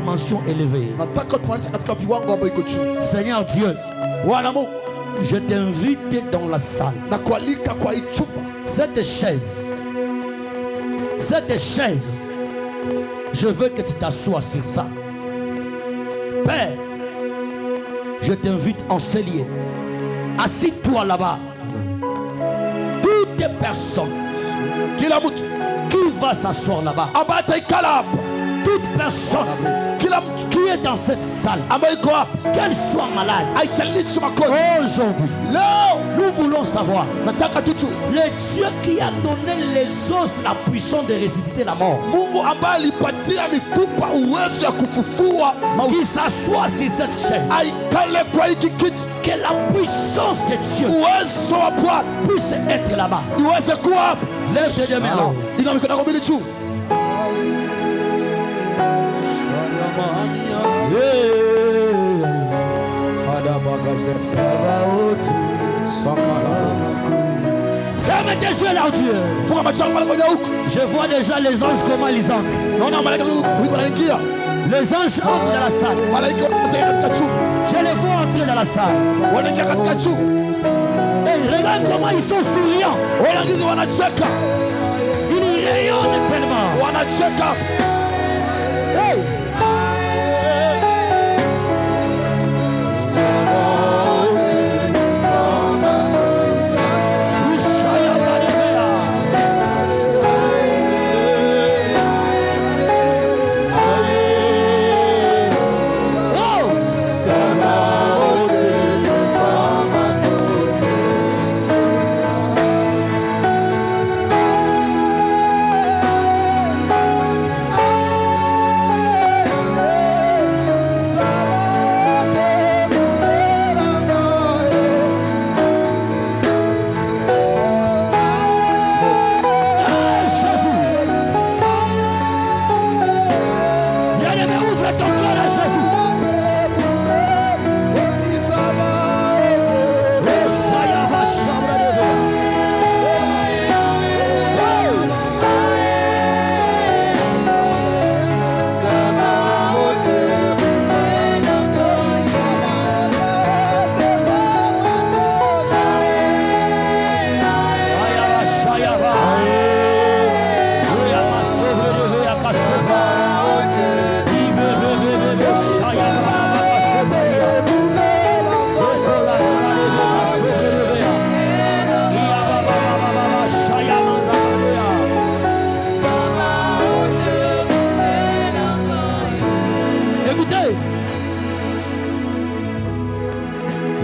dimension élevée. Seigneur Dieu, je t'invite dans la salle. Cette chaise, je veux que tu t'assoies sur ça. Père, je t'invite en ce lieu. Assis-toi là-bas. Toute personne qui va s'asseoir là-bas, toute personne qui est dans cette salle, qu'elle soit malade, aujourd'hui, nous voulons savoir le Dieu qui a donné les os la puissance de ressusciter la mort, qui s'assoit sur cette chaise, que la puissance de Dieu puisse être là-bas. Lève tes deux mains. Ferme tes yeux là, Dieu. Je vois déjà les anges comment ils entrent. Les anges entrent dans la salle. Je les vois entrer dans la salle. Et regarde comment ils sont souriants. Ils rayonnent tellement. Hey.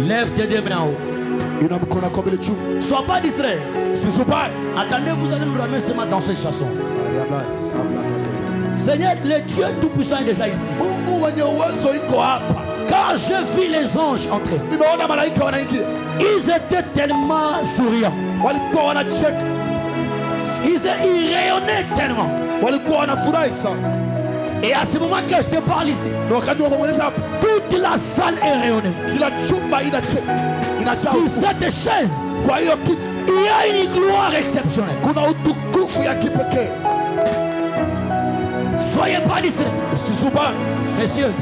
Lève tes deux mains en haut. Sois pas distrait. Attendez, vous allez me ramener seulement dans cette chanson. Seigneur, le Dieu Tout-Puissant est déjà ici. Quand je vis les anges entrer, ils étaient tellement souriants. Ils rayonnaient tellement. Et à ce moment que je te parle ici, toute la salle est rayonnée. Sur cette chaise, il y a une gloire exceptionnelle. Soyez pas distraits. Messieurs,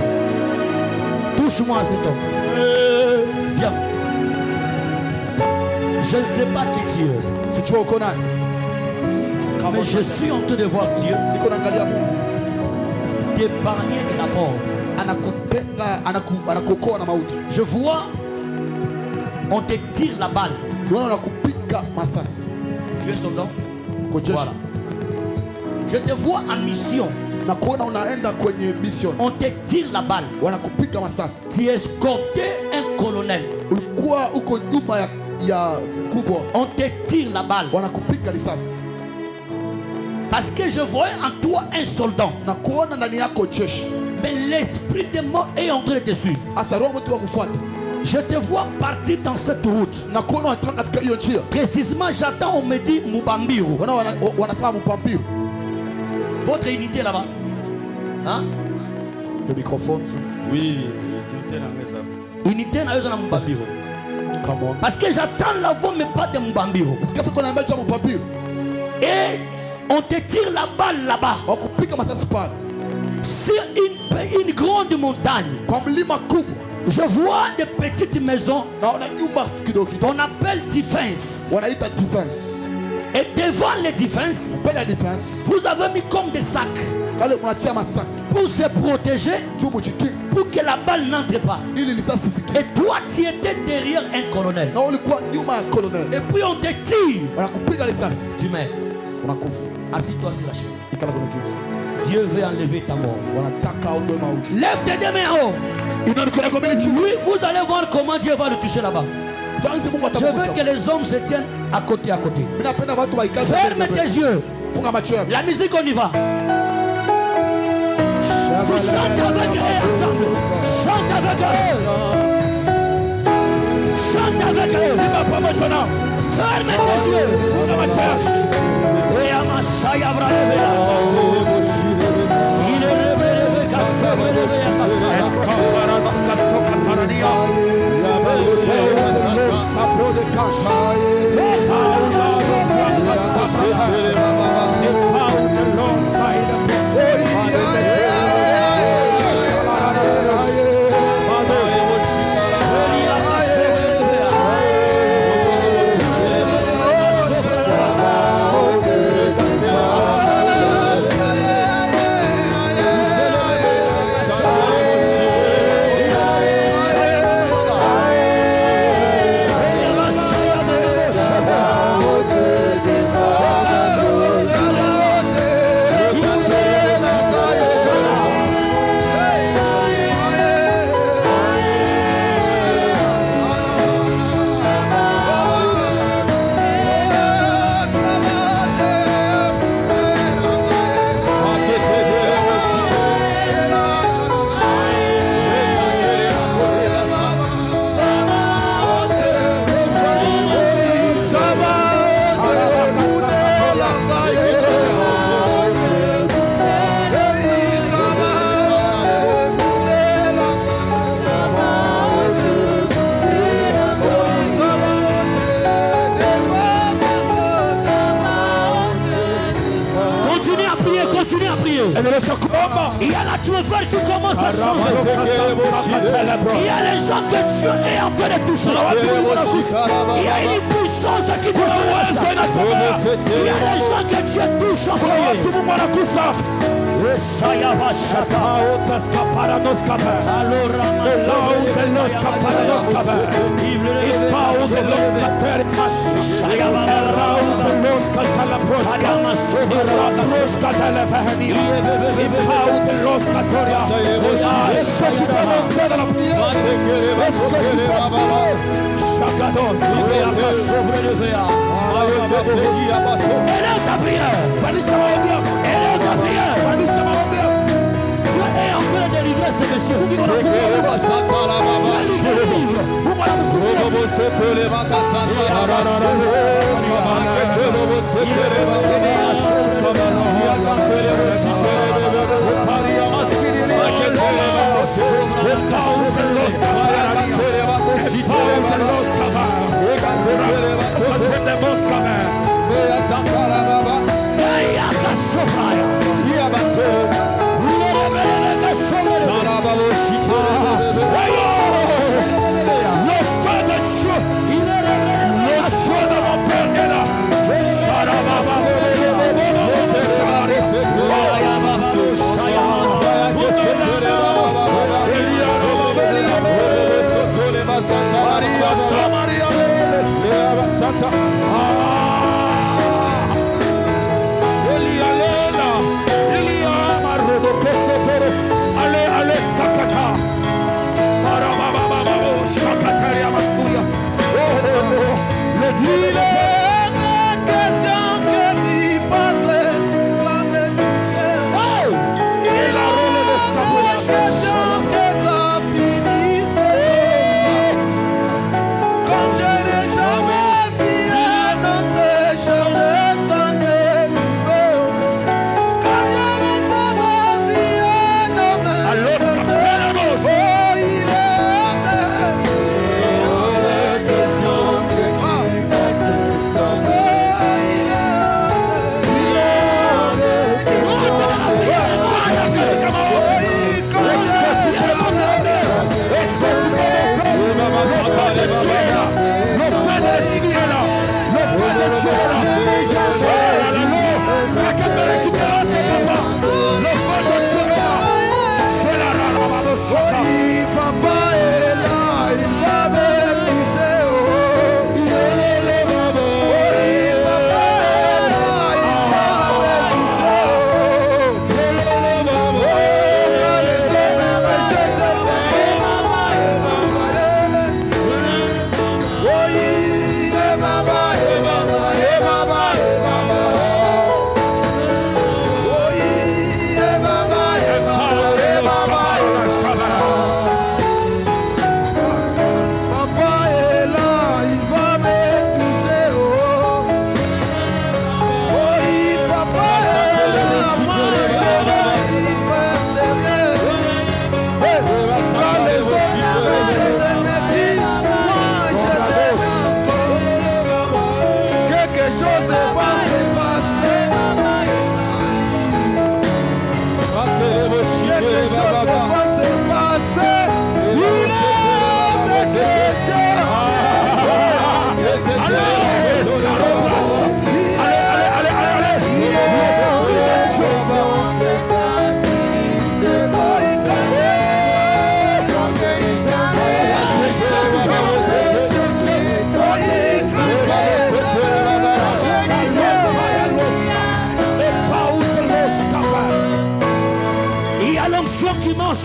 touche-moi à cet homme. Viens. Je ne sais pas qui tu es, mais je suis en train de voir Dieu t'épargner de la mort. Je vois, on te tire la balle. Tu es soldat. Voilà. Je te vois en mission. On te tire la balle. Tu escortais un colonel. On te tire la balle. Parce que je voyais en toi un soldat. Mais l'esprit de mort est en train de te suivre. Je te vois partir dans cette route. Précisément, j'attends, on me dit Mubambiru. Votre unité là-bas. Hein? Le microphone. Oui, unité na yoza na Mubambiru. Parce que j'attends la voix, mais pas de Mubambiru. Et on te tire la balle là-bas. Sur une grandes montagnes. Je vois des petites maisons. On appelle defense. Et devant les defenses, vous avez mis comme des sacs pour se protéger, pour que la balle n'entre pas. Et toi, tu étais derrière un colonel. Et puis on te tire. Tu meurs. Assis-toi sur la chaise. Dieu veut enlever ta mort. Lève tes deux mains en haut. Oui, vous allez voir comment Dieu va le toucher là-bas. Je veux que les hommes se tiennent à côté. Ferme tes yeux. La musique, on y va. Tu chantes avec eux ensemble. Chante avec eux. Chante avec eux. Ferme tes yeux. Il est révélé Il y a l'atmosphère qui commence à changer. Il y a les gens que Dieu est en train de toucher. Il y a une puissance qui touche. Il y a les gens que Dieu touche en ce moment.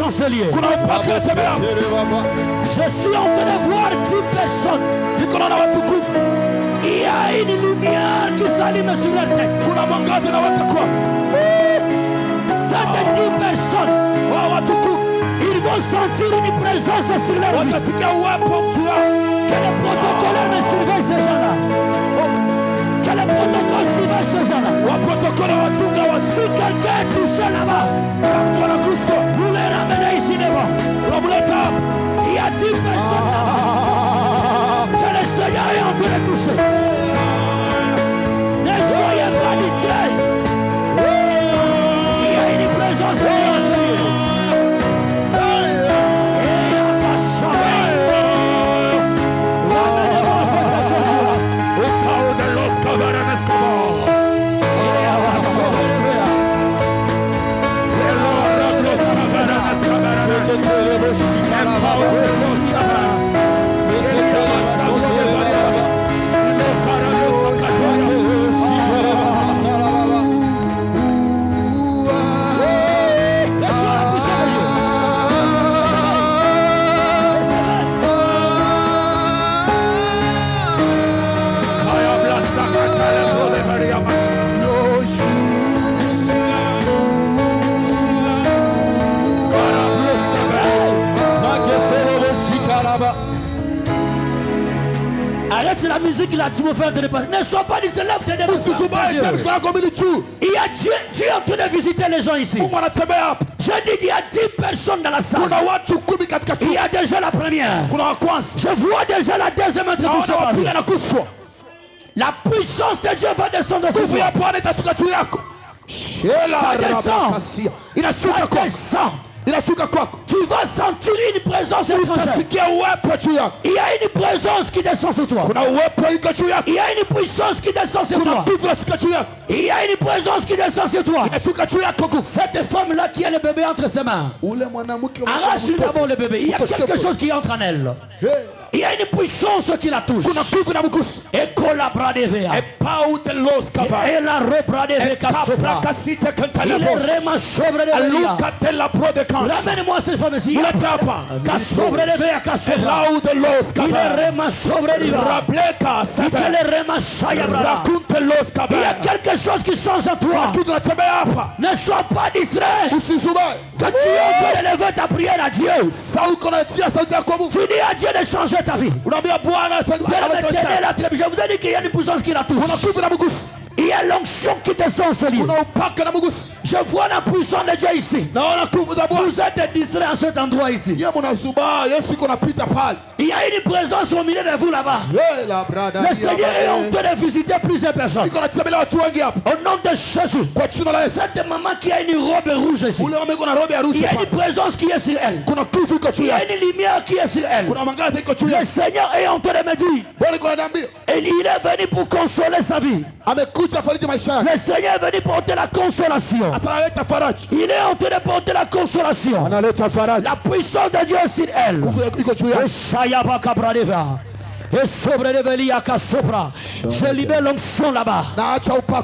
chancelier. Je suis en train de voir 10 personnes. Il y a une lumière qui s'allume sur leur tête. Cette 10 personnes, ils vont sentir une présence sur leur vie. Que le protocole me surveille ces gens-là. Que le protocole surveille ces gens-là. Si quelqu'un est touché là-bas, vous les ramenez ici devant. Il y a 10 personnes là-bas que le Seigneur est en train de toucher. Ne soyez pas distraits. Il y a une présence de Dieu. Arrête la musique là, tu me fais entendre parler. Ne sois pas dit, lève tes deux. Il y a Dieu est en train de visiter les gens ici. Je dis, il y a 10 personnes dans la salle. Il y a déjà la première. Je vois déjà la deuxième introduction. La puissance de Dieu va descendre sur toi. Ça descend. Ça descend. Tu vas sentir une présence étrangère. Il y a une présence qui descend sur toi. Il y a une puissance qui descend sur toi. Il y a une présence qui descend sur toi. Cette femme-là qui a le bébé entre ses mains, arrache d'abord le bébé. Il y a quelque chose qui entre en elle. Il y a une puissance qui la touche. Et collabra de vea. Et la rebra de vea sopra. Il est vraiment sobre de vea. Ramène-moi cette femme ici. Il est vraiment sobre de vea. Il y a quelque chose qui change en toi. Ne sois pas distrait. Que tu es en train d'élever ta prière à Dieu. Tu dis à Dieu de changer ta vie. Je vous ai dit qu'il y a une puissance qui la touche. Il y a l'onction qui descend ce lieu. Je vois la puissance de Dieu ici. Vous êtes distrait à cet endroit ici. Il y a une présence au milieu de vous là-bas. Le Seigneur est en train de visiter plusieurs personnes. Au nom de Jésus. Cette maman qui a une robe rouge ici. Il y a une présence qui est sur elle. Il y a une lumière qui est sur elle. Le Seigneur est en train de me dire. Et il est venu pour consoler sa vie. Le Seigneur est venu porter la consolation. Il est en train de porter la consolation. La puissance de Dieu est sur elle. Je libère l'onction là-bas.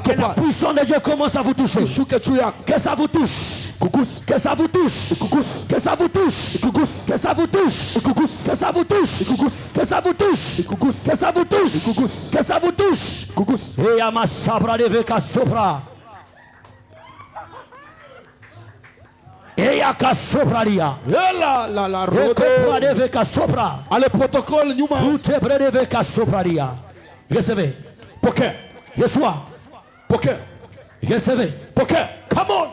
Que la puissance de Dieu commence à vous toucher. Que ça vous touche. Que ça vous touche. Que ça vous touche. Que ça vous touche. Que ça vous touche. Que ça vous touche. Que ça vous touche. Que ça vous touche. Et à ma sabra de veka sopra. Et à ka sopra dia. Allez, protocole, recevez. Pourquoi? Reçois. Pourquoi? Recevez. Pourquoi? Come on.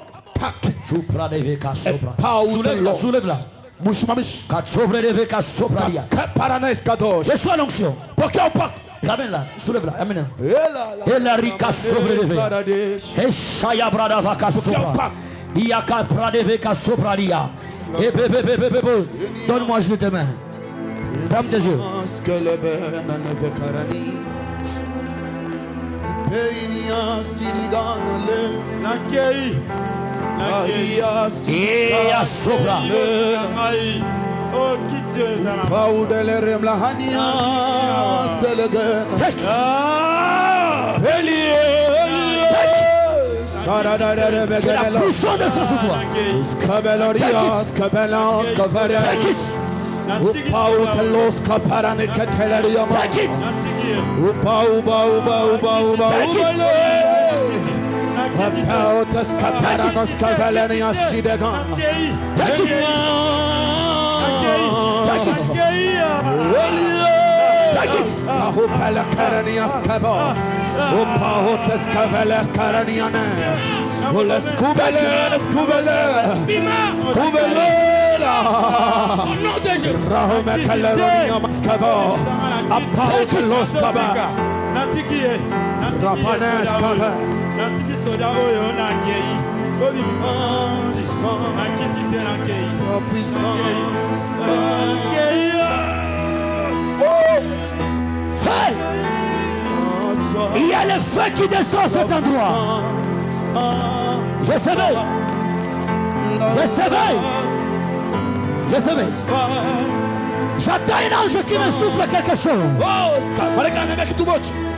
Soulève-la, soulève-la. Reçois l'onction. Ramène-la, soulève-la, amène-la. Et la rica sobre-levée. Et chaya brada vaca sopra. Iaka pradeveka sopralia. Et bébé. Donne-moi juste tes mains. Ferme tes yeux. Et à sopra. Que la puissance descende sur toi. Take it. Take it. Il y a le feu qui descend à cet endroit. Recevez. Recevez. Recevez. J'attends un ange qui me souffle quelque chose.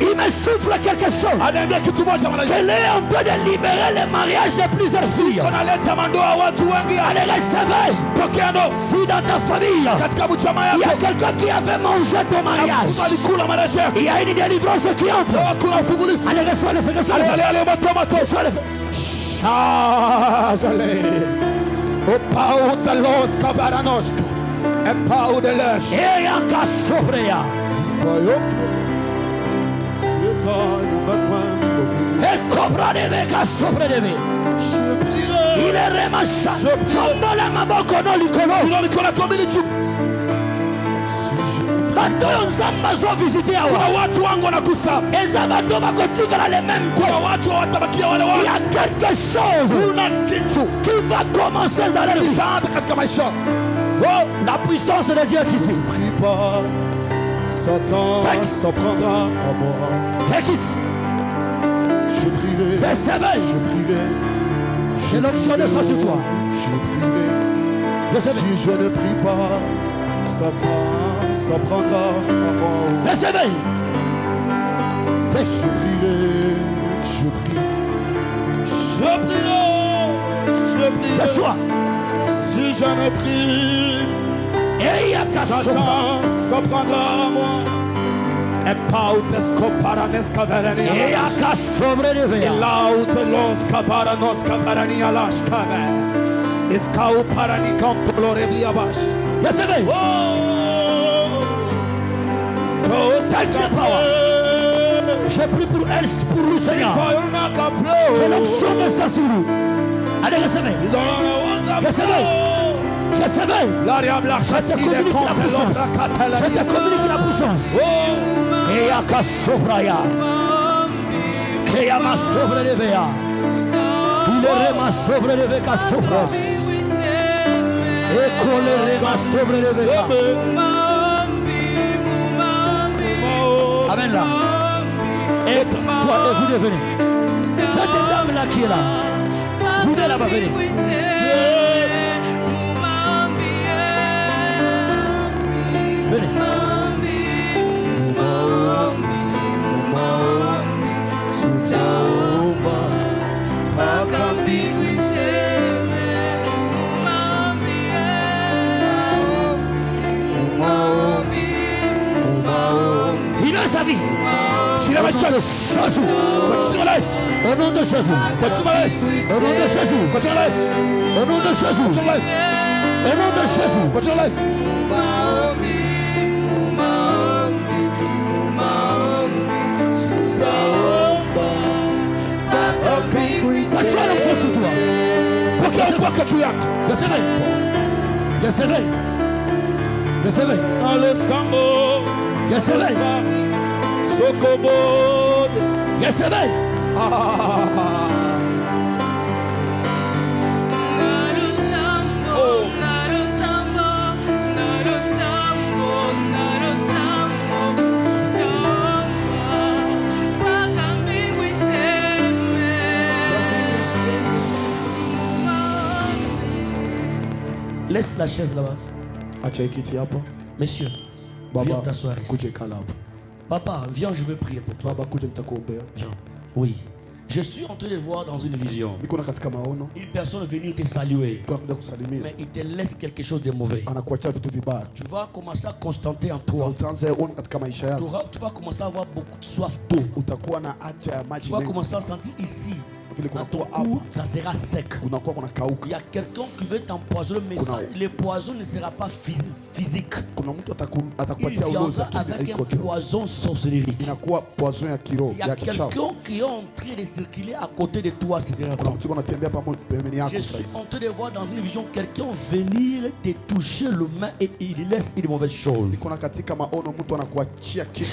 Il me souffle quelque chose. Qu'elle est en train de libérer le mariage de plusieurs filles. Allez, recevez. Si dans ta famille, il y a quelqu'un qui avait mangé ton mariage, il y a une délivrance qui entre. Allez, reçois le feu. Reçois le feu. Et à Kassobrea. Et Cobra de Vega sobre de Vega. Il est remacha. Tombola maboko no likolo. Bato nzamba zo visiter awa. Eza bato bakotikala les mêmes. Il y a quelque chose qui va commencer dans leur vie. Oh, la puissance de Dieu est ici. Prie pas, Satan s'en prendra à moi. Take it. Je prierai, recevez. je prierai. Que l'onction descend sur toi. Je prierai. Si je ne prie pas, Satan s'en prendra à moi. Recevez. Je prierai, je prie. Je prierai, je prierai. Reçois. Si je ne prie, et Satan s'en prendra à moi. Et à Kassobre de Vea. Recevez. Je prie pour elle, pour lui, Seigneur. Que l'onction descende sur lui. Allez, recevez. Recevez. Recevez. Je te communique la puissance. Et à Kassobraya. Et à ma sobre de Vea. Il est ma sobre de Vea Sobras. Et colère ma sobre de Vea. Amen là. Et toi, vous devenez. Cette dame-là qui est là. Vous devez là-bas venir. Venez. Il a sa vie. Il a sa vie. Au nom de Jésus. Au nom de Jésus. Au nom de Jésus. Au nom de Jésus. Reçois l'onction sur toi. Recevez. Recevez. Recevez. Recevez. Recevez. Laisse la chaise là-bas. Monsieur, viens t'asseoir ici. Papa, viens, je veux prier pour toi. Viens. Oui. Je suis en train de voir dans une vision niko na katika maono une personne venir te saluer, tunakuja kusalimia, mais il te laisse quelque chose de mauvais. anakuachia vitu vibaya, Tu vas commencer à constater en toi. utaanza ona katika maisha yako, Tu vas commencer à avoir beaucoup de soif d'eau. utakuwa na haja ya Tu maji vas mengi, commencer à sentir ici, vile dans ton kunakuwa cou, hapa, ça sera sec. kunakuwa Il kunakauka. y a quelqu'un qui veut t'empoisonner, mais ça, le poison ne sera pas physique. Kuna mtu Il atakupatia ulozi, viendra lakini avec haiko un kiroho, poison sorcellerie. inakuwa poison ya kiroho Il y a ya kichawi. quelqu'un qui est en train de circuler à côté de toi ces derniers Kuna temps. mtu anatembea pamoja pembeni yako Je sasa suis hivi. en train de voir dans une vision quelqu'un venir te toucher le main et il laisse une mauvaise chose. Kuna katika maono mtu anakuachia kitu.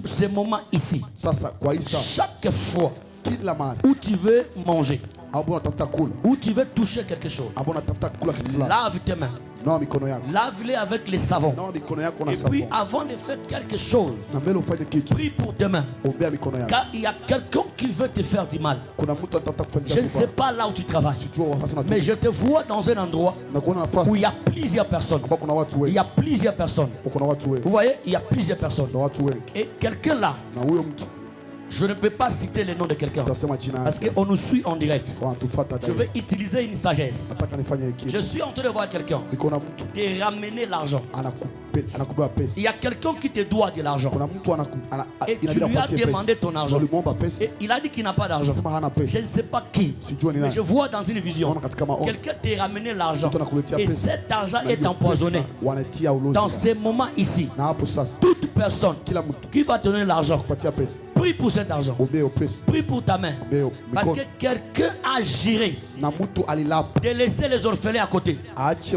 Ce moment ici, Sasa kwa hii saa, chaque fois kila mara où tu veux manger, ambao unatafuta kula, où tu veux toucher quelque chose, ambao unatafuta kula kitu fulani, lave tes mains, nawa mikono yako, lave-les avec les savons. nawa mikono yako na Et puis sabuni, avant de faire quelque chose, na mbele ufanye kitu, prie pour tes mains. ombea mikono yako. Car il y a quelqu'un qui veut te faire du mal. Kuna mtu anatafuta kufanya Je ne sais kitu, pas là où tu travailles, sijua wakati mais unatoka je te vois dans un endroit na kuona où nafasi il y a plusieurs personnes. ambao kuna watu Il wengi, y a plusieurs personnes. kuna watu wengi, Vous voyez, il y a plusieurs personnes. na watu wengi, Et quelqu'un là, na huyo mtu je ne peux pas citer le nom de quelqu'un tutasema jina parce yake, qu'on nous suit en direct. wanatufuata Je vais direct. utiliser une sagesse. Nataka nifanye Je hiki, suis en train de voir quelqu'un niko na mtu te ramener l'argent. anakubeba pesa. Il y a quelqu'un qui te doit de l'argent. Kuna mtu Et tu inabidi lui as apatie demandé pesa, ton argent. ulimwomba pesa, Et il a dit qu'il n'a pas d'argent. sema hana Je pesa, ne sais pas qui. sijua ni Mais nani. je vois dans une vision, Naona katika maono quelqu'un t'a ramené l'argent. mtu anakuletea Et pesa, cet argent na est hiyo empoisonné. pesa wanatia ulozi Dans ndani. ces moments ici, Na hapo sasa toute personne kila mtu qui va te donner l'argent, kupatia pesa, prie pour cet argent. ombeo pesa, Prie pour ta main. ombeo Parce que mikono, quelqu'un a géré na mtu alilapa de laisser les orphelins à côté. aache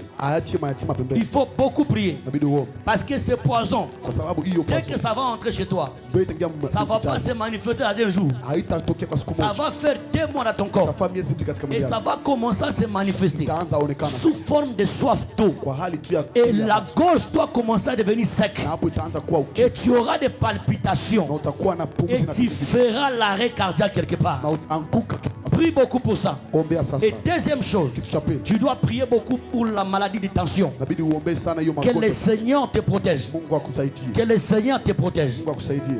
mayatima Il pembeni, faut beaucoup prier. inabidi uombe, Parce que ce poison, kwa sababu hiyo dès poison que ça va entrer chez toi, ndio itaingia ça ne va pas se manifester à 2 jours. haitatokea kwa siku Ça moja, va faire 2 mois dans ton corps. itafaa miezi mbili katika Et mwili ça yako, va commencer à se manifester itaanza onekana sous forme de soif d'eau. kwa hali tu ya Et la gorge doit commencer à devenir sec. na hapo itaanza kuwa uki, Et tu auras des na palpitations. utakuwa na Et pumzi na tu feras l'arrêt cardiaque quelque part. na utaanguka. Prie beaucoup pour ça. Ombea sasa. Et deuxième chose, Kitu cha pili, tu dois prier beaucoup pour la maladie de tension. inabidi uombe sana hiyo Que le magonjwa. Seigneur te protège. Mungu akusaidie, Que le Seigneur te protège. Mungu akusaidie.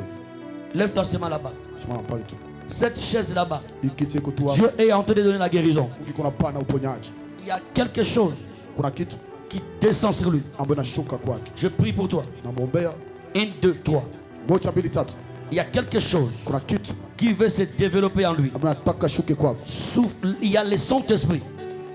Lève-toi seulement là-bas. Simama pale tu, Cette chaise là-bas, ikiti iko tu hapo, Dieu est en train de donner la guérison. Mungu kuna pana uponyaji, Il y a quelque chose kuna kitu qui descend sur lui. ambayo inashuka kwake, Je prie pour toi. namwombea. 1, 2, 3. Moja, mbili, tatu, Il y a quelque chose kuna kitu qui veut se développer en lui. ambayo nataka shuke kwako. Souffle, il y a le Saint-Esprit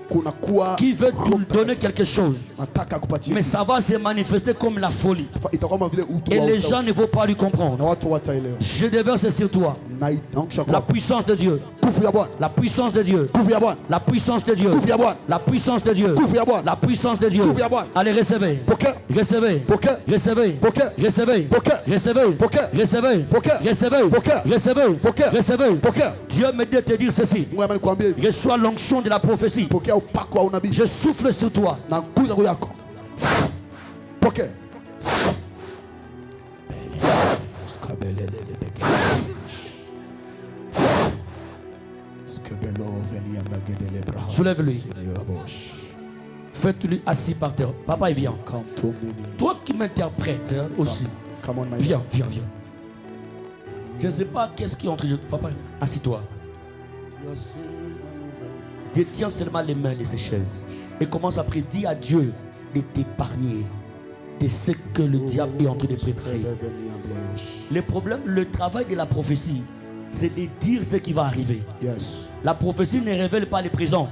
Kuna kuwa qui veut Roho nous donner Mtakatifu. quelque chose. Nataka akupatie Mais kitu. ça va se manifester comme la folie. Itakuwa kama vile utu Et wa les usawa. gens ne vont pas lui na comprendre. watu wataelewa. Je déverse sur toi Na inaangusha la kwako puissance de Dieu. nguvu ya Bwana, La puissance de Dieu. nguvu ya Bwana, La puissance de Dieu. nguvu ya Bwana, La puissance de Dieu. nguvu ya Bwana. La puissance de Dieu. Nguvu ya Bwana. Allez, recevez. Pokea, Recevez. pokea, Recevez. pokea, Recevez. pokea, Recevez. pokea, Recevez. pokea, Recevez. pokea, Recevez. pokea, Recevez. pokea. Dieu me dit de te dire ceci. Mungu amenikwambia hivi, Reçois l'onction de la prophétie. pokea upako wa unabii Je souffle sur toi. na nguvu yako. Pokea. Soulève-lui. Faites-lui assis par terre. Papa, il vient. Toi qui m'interprètes hein, aussi. Come on, my Viens, viens, viens. Je ne sais pas qu'est-ce qui est entre eux. Papa, assis-toi. Détiens seulement les mains de ces chaises. Et commence à prier. Dis à Dieu de t'épargner de ce que le diable est en train de préparer. Le problème, le travail de la prophétie, c'est de dire ce qui va arriver. Yes. La prophétie ne révèle pas les présents.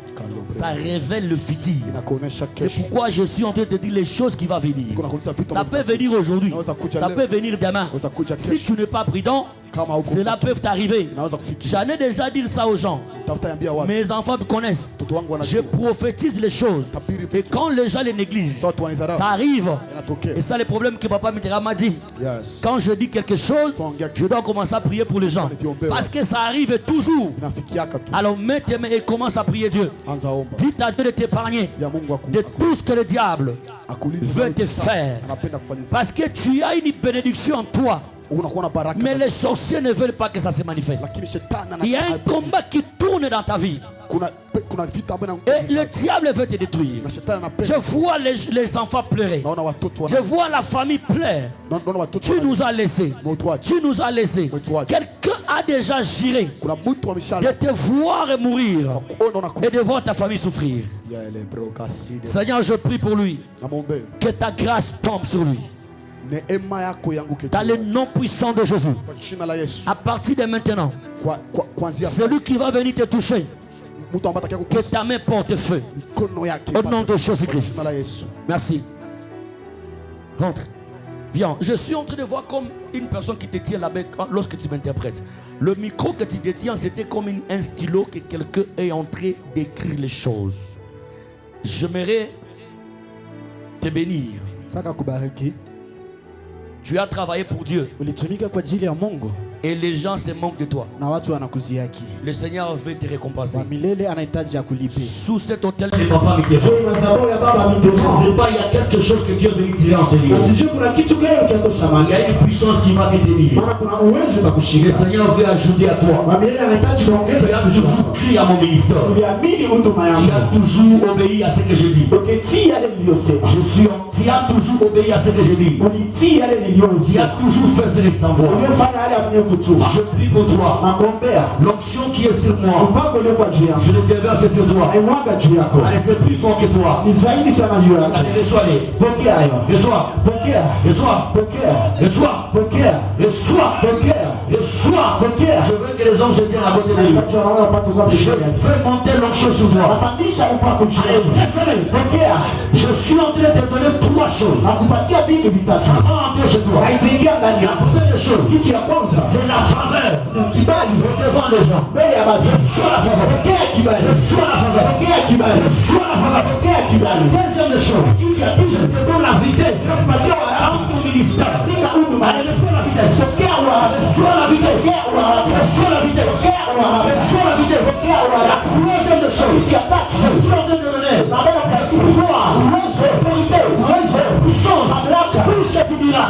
Ça révèle le futur. Inakuonesha C'est kesho. pourquoi je suis en train de te dire les choses qui vont venir. Kunakuonesha vitu Ça ambavyo peut venir aujourd'hui. Inaweza kuja Ça leo. peut venir demain. Inaweza kuja Si kesho. tu n'es pas prudent, Kama huko cela peut t'arriver. inaweza kufikia. J'en ai déjà dit ça aux gens. Tafuta yambia watu. Mes enfants me connaissent. Mtoto wangu Je anajua. prophétise les choses. Tabiri Et vitu. quand les gens les négligent, Watu wanizarau. ça arrive. Inatokea. Et ça, le problème que Papa Mitterrand m'a dit. Yes. Quand je dis quelque chose, je dois commencer à prier pour les gens. Parce que ça arrive toujours. Inafikiaka tu. Alors mets tes mains et commence à prier Dieu. Anza omba. Dites à Dieu de t'épargner Ya Mungu de tout ce que le diable akulinda. veut te faire. Anapenda kufanya. Parce que tu as une bénédiction en toi Mais les sorciers ne veulent pas que ça se manifeste. Il y a un combat qui tourne dans ta vie. Et le diable veut te détruire. Je vois les enfants pleurer. Je vois la famille pleurer. Tu nous as laissés. Tu nous as laissés. Quelqu'un a déjà juré de te voir mourir et de voir ta famille souffrir. Seigneur, je prie pour lui. Que ta grâce tombe sur lui. Dans le nom puissant de Jésus. À partir de maintenant, celui qui va venir te toucher, que ta main porte feu. Au nom de Jésus-Christ. Merci. Rentre. Viens. Je suis en train de voir comme une personne qui te tient la main lorsque tu m'interprètes. Le micro que tu détiens, c'était comme un stylo que quelqu'un est en train d'écrire les choses. J'aimerais te bénir. Tu as travaillé pour Dieu. Et les gens se moquent de toi. Le Seigneur veut te récompenser. Sous cet hôtel de papa Mitterrand, je ne sais pas, il y a quelque chose que Dieu veut tirer en ce lieu. Il y a une puissance qui va te tenir. Le Seigneur veut ajouter à toi. Tu as toujours crié à mon ministère. Tu as toujours obéi à ce que je dis. Tu as toujours obéi à ce que je dis. Tu as toujours fait ce que je t'envoie. Je prie pour toi. L'onction qui est sur moi, je le déverse sur toi. Allez, c'est plus fort que toi. Allez, reçois-les. Reçois. Reçois. Reçois. Reçois. Reçois. Je veux que les hommes se tiennent à côté de lui. Je veux monter l'onction sur toi. Allez, je suis en train de te donner trois choses. Ça va entrer chez toi. La première chose, c'est la faveur devant les gens. Reçois la faveur. Reçois la faveur. Reçois la faveur. Deuxième chose, je te donne la vitesse dans ton ministère. Allez, reçois la vitesse. Reçois la vitesse. Reçois la vitesse. Reçois la vitesse. La troisième chose, je suis en train de donner pouvoir, autorité, puissance, tout ce que tu diras.